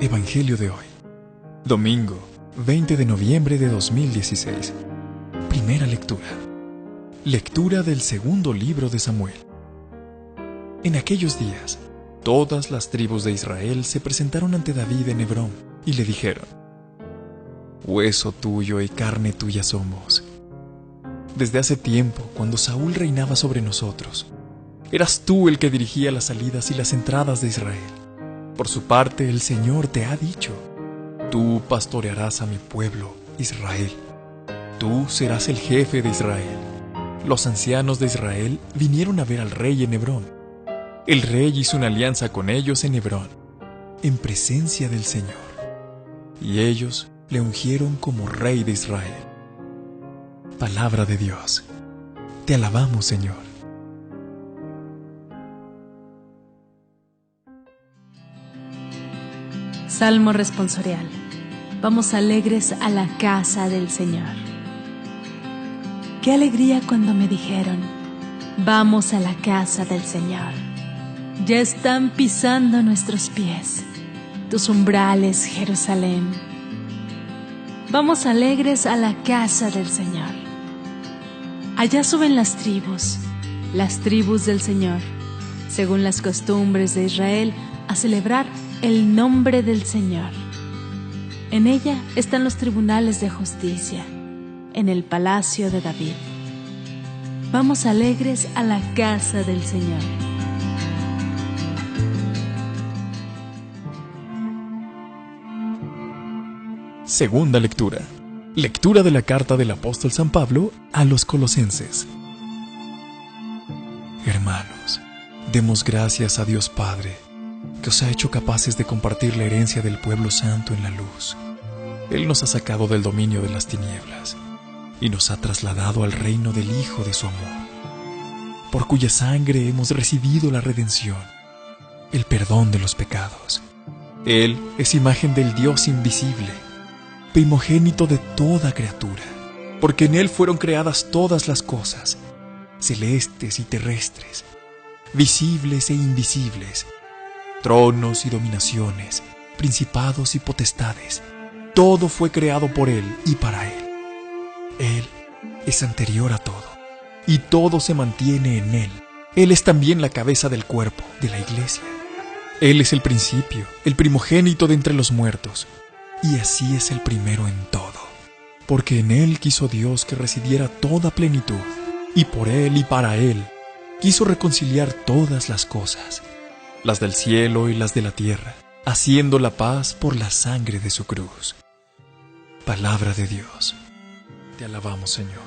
Evangelio de hoy, domingo 20 de noviembre de 2016. Primera lectura. Lectura del segundo libro de Samuel. En aquellos días, todas las tribus de Israel se presentaron ante David en Hebrón y le dijeron: Hueso tuyo y carne tuya somos. Desde hace tiempo, cuando Saúl reinaba sobre nosotros, eras tú el que dirigía las salidas y las entradas de Israel. Por su parte, el Señor te ha dicho: Tú pastorearás a mi pueblo, Israel. Tú serás el jefe de Israel. Los ancianos de Israel vinieron a ver al rey en Hebrón. El rey hizo una alianza con ellos en Hebrón, en presencia del Señor, y ellos le ungieron como rey de Israel. Palabra de Dios. Te alabamos, Señor. Salmo responsorial. Vamos alegres a la casa del Señor. Qué alegría cuando me dijeron: vamos a la casa del Señor. Ya están pisando nuestros pies tus umbrales, Jerusalén. Vamos alegres a la casa del Señor. Allá suben las tribus del Señor, según las costumbres de Israel, a celebrar el nombre del Señor. En ella están los tribunales de justicia, en el palacio de David. Vamos alegres a la casa del Señor. Segunda lectura. Lectura de la carta del apóstol San Pablo a los Colosenses. Hermanos, demos gracias a Dios Padre, que os ha hecho capaces de compartir la herencia del pueblo santo en la luz. Él nos ha sacado del dominio de las tinieblas y nos ha trasladado al reino del Hijo de su amor, por cuya sangre hemos recibido la redención, el perdón de los pecados. Él es imagen del Dios invisible, primogénito de toda criatura, porque en Él fueron creadas todas las cosas, celestes y terrestres, visibles e invisibles, tronos y dominaciones, principados y potestades. Todo fue creado por Él y para Él. Él es anterior a todo, y todo se mantiene en Él. Él es también la cabeza del cuerpo, de la iglesia. Él es el principio, el primogénito de entre los muertos, y así es el primero en todo. Porque en Él quiso Dios que residiera toda plenitud, y por Él y para Él quiso reconciliar todas las cosas, las del cielo y las de la tierra, haciendo la paz por la sangre de su cruz. Palabra de Dios. Te alabamos, Señor.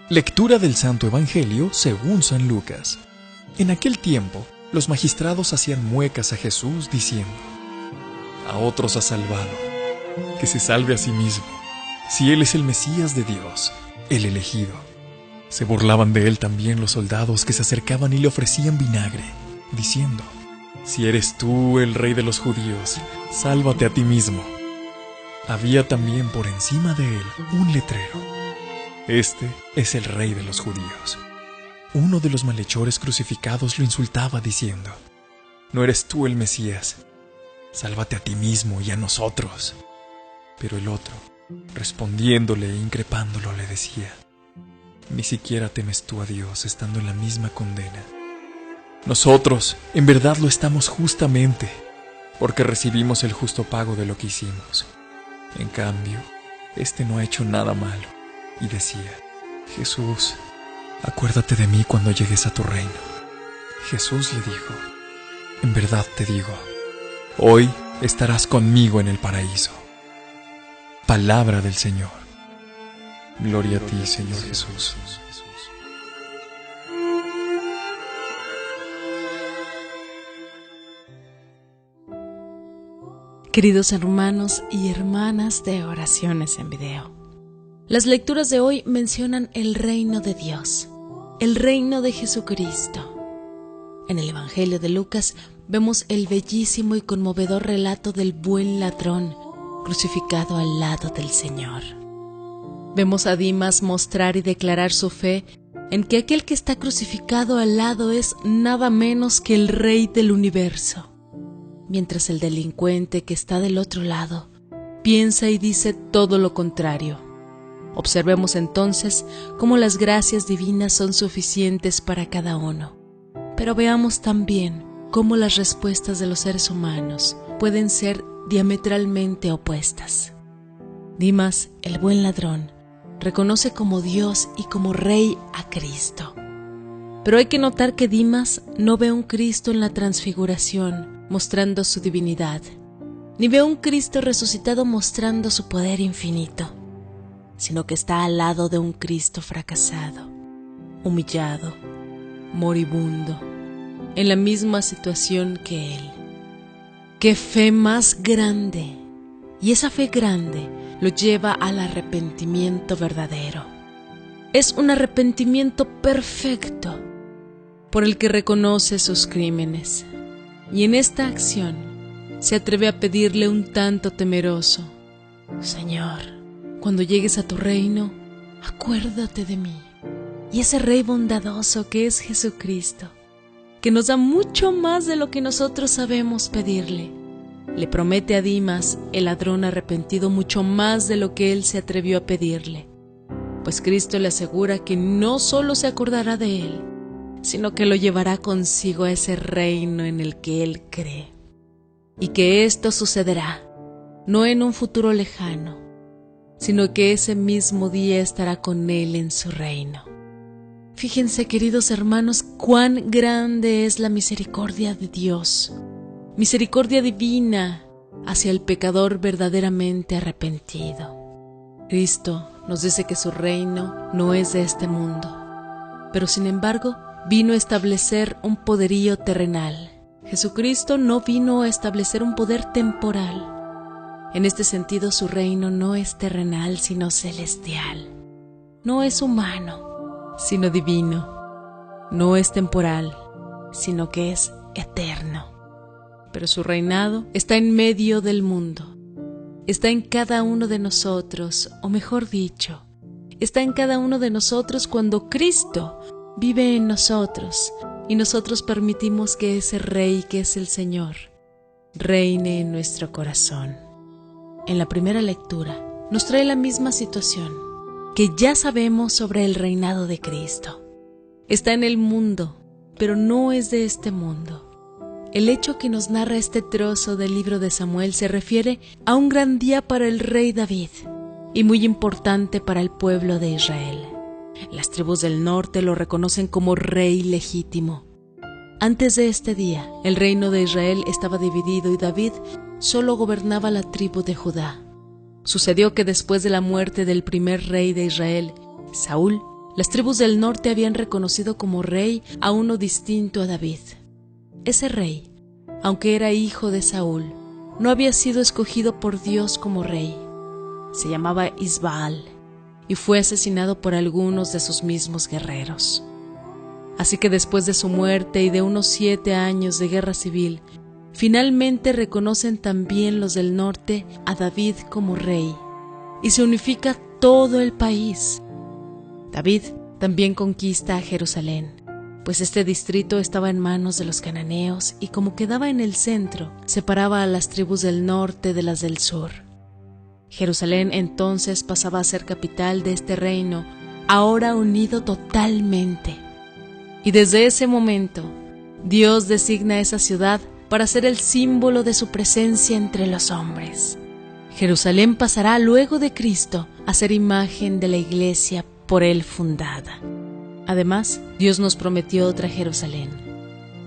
Lectura del Santo Evangelio según San Lucas. En aquel tiempo, los magistrados hacían muecas a Jesús diciendo: A otros ha salvado, que se salve a sí mismo, si Él es el Mesías de Dios, el elegido. Se burlaban de Él también los soldados que se acercaban y le ofrecían vinagre, diciendo: Si eres tú el rey de los judíos, sálvate a ti mismo. Había también por encima de Él un letrero: Este es el rey de los judíos. Uno de los malhechores crucificados lo insultaba diciendo: No eres tú el Mesías, sálvate a ti mismo y a nosotros. Pero el otro, respondiéndole e increpándolo, le decía: Ni siquiera temes tú a Dios estando en la misma condena. Nosotros, en verdad, lo estamos justamente, porque recibimos el justo pago de lo que hicimos. En cambio, este no ha hecho nada malo. Y decía: Jesús, acuérdate de mí cuando llegues a tu reino. Jesús le dijo: En verdad te digo, hoy estarás conmigo en el paraíso. Palabra del Señor. Gloria a ti, Señor Jesús. Queridos hermanos y hermanas de Oraciones en Video, las lecturas de hoy mencionan el reino de Dios, el reino de Jesucristo. En el Evangelio de Lucas vemos el bellísimo y conmovedor relato del buen ladrón crucificado al lado del Señor. Vemos a Dimas mostrar y declarar su fe en que aquel que está crucificado al lado es nada menos que el Rey del universo, mientras el delincuente que está del otro lado piensa y dice todo lo contrario. Observemos entonces cómo las gracias divinas son suficientes para cada uno, pero veamos también cómo las respuestas de los seres humanos pueden ser diametralmente opuestas. Dimas, el buen ladrón, reconoce como Dios y como Rey a Cristo. Pero hay que notar que Dimas no ve a un Cristo en la transfiguración mostrando su divinidad, ni ve a un Cristo resucitado mostrando su poder infinito, sino que está al lado de un Cristo fracasado, humillado, moribundo, en la misma situación que él. ¡Qué fe más grande! Y esa fe grande lo lleva al arrepentimiento verdadero. Es un arrepentimiento perfecto por el que reconoce sus crímenes, y en esta acción se atreve a pedirle un tanto temeroso: Señor, cuando llegues a tu reino, acuérdate de mí. Y ese Rey bondadoso que es Jesucristo, que nos da mucho más de lo que nosotros sabemos pedirle, le promete a Dimas, el ladrón arrepentido, mucho más de lo que él se atrevió a pedirle, pues Cristo le asegura que no solo se acordará de él, sino que lo llevará consigo a ese reino en el que él cree, y que esto sucederá no en un futuro lejano, sino que ese mismo día estará con él en su reino. Fíjense, queridos hermanos, cuán grande es la misericordia de Dios, misericordia divina hacia el pecador verdaderamente arrepentido. Cristo nos dice que su reino no es de este mundo, pero sin embargo vino a establecer un poderío terrenal. Jesucristo no vino a establecer un poder temporal. En este sentido, su reino no es terrenal, sino celestial. No es humano, sino divino. No es temporal, sino que es eterno. Pero su reinado está en medio del mundo. Está en cada uno de nosotros, o mejor dicho, está en cada uno de nosotros cuando Cristo vive en nosotros y nosotros permitimos que ese Rey, que es el Señor, reine en nuestro corazón. En la primera lectura nos trae la misma situación que ya sabemos sobre el reinado de Cristo. Está en el mundo, pero no es de este mundo. El hecho que nos narra este trozo del libro de Samuel se refiere a un gran día para el rey David y muy importante para el pueblo de Israel. Las tribus del norte lo reconocen como rey legítimo. Antes de este día, el reino de Israel estaba dividido y David solo gobernaba la tribu de Judá. Sucedió que después de la muerte del primer rey de Israel, Saúl, las tribus del norte habían reconocido como rey a uno distinto a David. Ese rey, aunque era hijo de Saúl, no había sido escogido por Dios como rey. Se llamaba Isbaal y fue asesinado por algunos de sus mismos guerreros. Así que después de su muerte y de unos 7 años de guerra civil, finalmente reconocen también los del norte a David como rey y se unifica todo el país. David también conquista a Jerusalén, pues este distrito estaba en manos de los cananeos y como quedaba en el centro, separaba a las tribus del norte de las del sur. Jerusalén entonces pasaba a ser capital de este reino, ahora unido totalmente. Y desde ese momento, Dios designa esa ciudad para ser el símbolo de su presencia entre los hombres. Jerusalén pasará luego de Cristo a ser imagen de la iglesia por él fundada. Además, Dios nos prometió otra Jerusalén,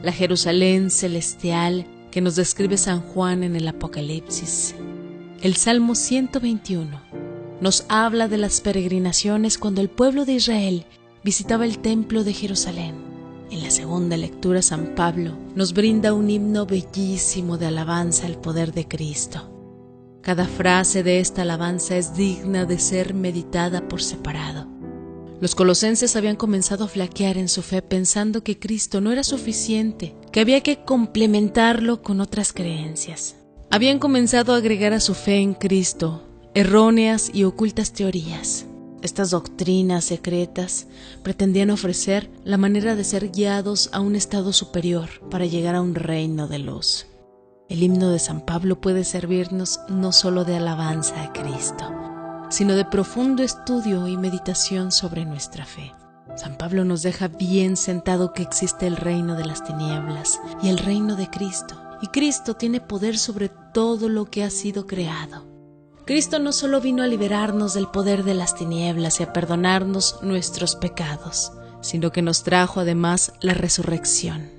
la Jerusalén celestial que nos describe San Juan en el Apocalipsis. El Salmo 121 nos habla de las peregrinaciones cuando el pueblo de Israel visitaba el templo de Jerusalén. En la segunda lectura, San Pablo nos brinda un himno bellísimo de alabanza al poder de Cristo. Cada frase de esta alabanza es digna de ser meditada por separado. Los colosenses habían comenzado a flaquear en su fe pensando que Cristo no era suficiente, que había que complementarlo con otras creencias. Habían comenzado a agregar a su fe en Cristo erróneas y ocultas teorías. Estas doctrinas secretas pretendían ofrecer la manera de ser guiados a un estado superior para llegar a un reino de luz. El himno de San Pablo puede servirnos no solo de alabanza a Cristo, sino de profundo estudio y meditación sobre nuestra fe. San Pablo nos deja bien sentado que existe el reino de las tinieblas y el reino de Cristo, y Cristo tiene poder sobre todo lo que ha sido creado. Cristo no solo vino a liberarnos del poder de las tinieblas y a perdonarnos nuestros pecados, sino que nos trajo además la resurrección.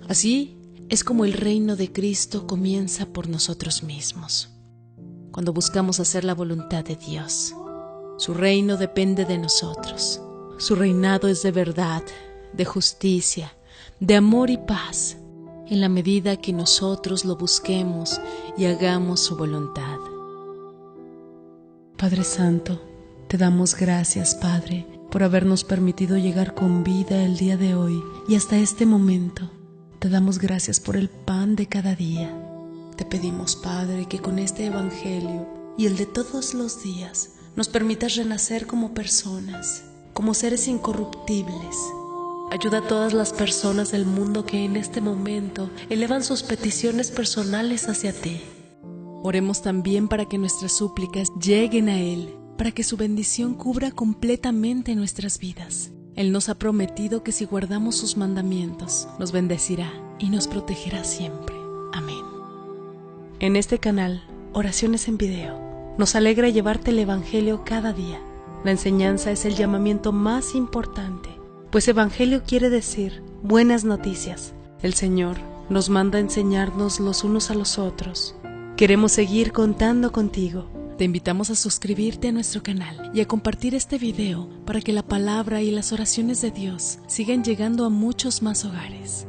Así es como el reino de Cristo comienza por nosotros mismos, cuando buscamos hacer la voluntad de Dios. Su reino depende de nosotros. Su reinado es de verdad, de justicia, de amor y paz, en la medida que nosotros lo busquemos y hagamos su voluntad. Padre Santo, te damos gracias, Padre, por habernos permitido llegar con vida el día de hoy y hasta este momento. Te damos gracias por el pan de cada día. Te pedimos, Padre, que con este Evangelio y el de todos los días nos permitas renacer como personas, como seres incorruptibles. Ayuda a todas las personas del mundo que en este momento elevan sus peticiones personales hacia ti. Oremos también para que nuestras súplicas lleguen a Él, para que su bendición cubra completamente nuestras vidas. Él nos ha prometido que si guardamos sus mandamientos, nos bendecirá y nos protegerá siempre. Amén. En este canal, Oraciones en Video, nos alegra llevarte el Evangelio cada día. La enseñanza es el llamamiento más importante, pues Evangelio quiere decir buenas noticias. El Señor nos manda a enseñarnos los unos a los otros. Queremos seguir contando contigo. Te invitamos a suscribirte a nuestro canal y a compartir este video para que la palabra y las oraciones de Dios sigan llegando a muchos más hogares.